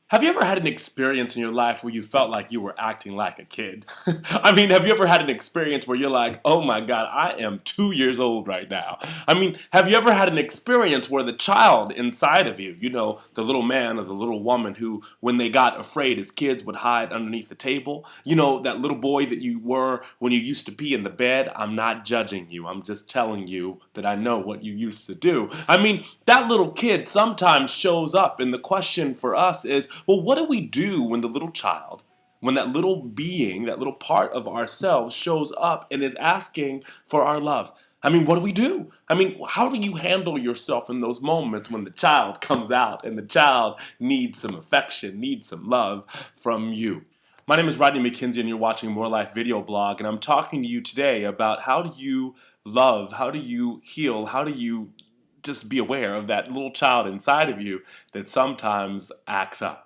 Have you ever had an experience in your life where you felt like you were acting like a kid? I mean, have you ever had an experience where you're like, oh my God, I am 2 years old right now? I mean, have you ever had an experience where the child inside of you, the little man or the little woman who, when they got afraid as kids, would hide underneath the table? That little boy that you were when you used to pee in the bed? I'm not judging you. I'm just telling you that I know what you used to do. I mean, that little kid sometimes shows up, and the question for us is, well, what do we do when the little child, when that little being, that little part of ourselves shows up and is asking for our love? I mean, what do we do? I mean, how do you handle yourself in those moments when the child comes out and the child needs some affection, needs some love from you? My name is Rodney McKenzie, and you're watching More Life Video Blog, and I'm talking to you today about how do you love, how do you heal, how do you just be aware of that little child inside of you that sometimes acts up.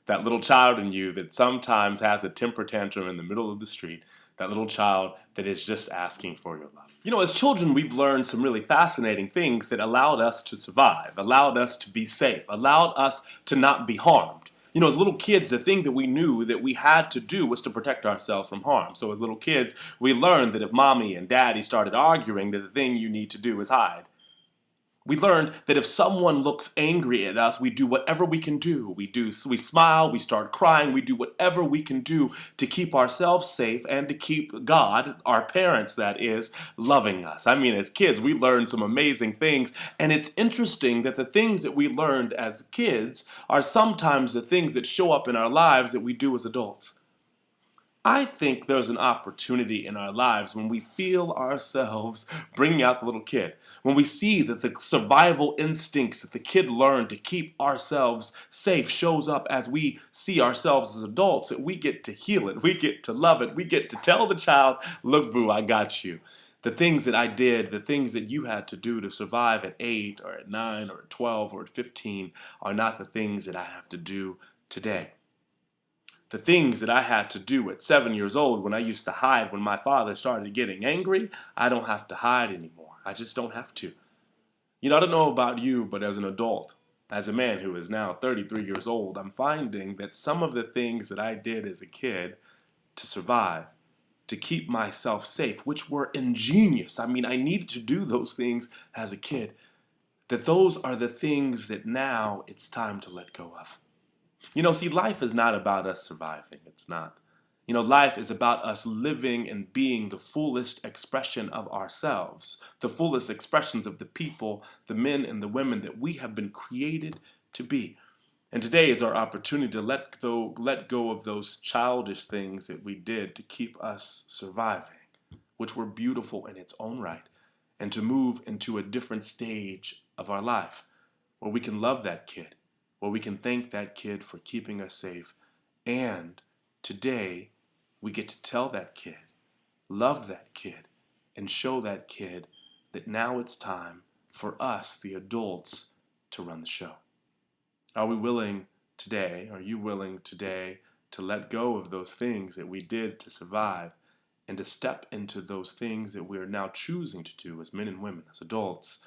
That little child in you that sometimes has a temper tantrum in the middle of the street. That little child that is just asking for your love. As children, we've learned some really fascinating things that allowed us to survive, allowed us to be safe, allowed us to not be harmed. As little kids, the thing that we knew that we had to do was to protect ourselves from harm. So as little kids, we learned that if mommy and daddy started arguing, that the thing you need to do is hide. We learned that if someone looks angry at us, we do whatever we can do. We smile, we start crying, we do whatever we can do to keep ourselves safe and to keep God, our parents that is, loving us. I mean, as kids, we learned some amazing things, and it's interesting that the things that we learned as kids are sometimes the things that show up in our lives that we do as adults. I think there's an opportunity in our lives when we feel ourselves bringing out the little kid, when we see that the survival instincts that the kid learned to keep ourselves safe shows up as we see ourselves as adults, that we get to heal it, we get to love it, we get to tell the child, look, boo, I got you. The things that I did, the things that you had to do to survive at 8 or at 9 or at 12 or at 15 are not the things that I have to do today. The things that I had to do at 7 years old when I used to hide when my father started getting angry, I don't have to hide anymore. I just don't have to. I don't know about you, but as an adult, as a man who is now 33 years old, I'm finding that some of the things that I did as a kid to survive, to keep myself safe, which were ingenious. I mean, I needed to do those things as a kid, that those are the things that now it's time to let go of. See, life is not about us surviving. It's not. Life is about us living and being the fullest expression of ourselves, the fullest expressions of the people, the men and the women that we have been created to be. And today is our opportunity to let go of those childish things that we did to keep us surviving, which were beautiful in its own right, and to move into a different stage of our life where we can love that kid, where we can thank that kid for keeping us safe. And today, we get to tell that kid, love that kid, and show that kid that now it's time for us, the adults, to run the show. Are we willing today, are you willing today to let go of those things that we did to survive and to step into those things that we are now choosing to do as men and women, as adults,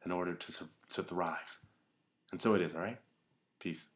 in order to thrive? And so it is, all right? Peace.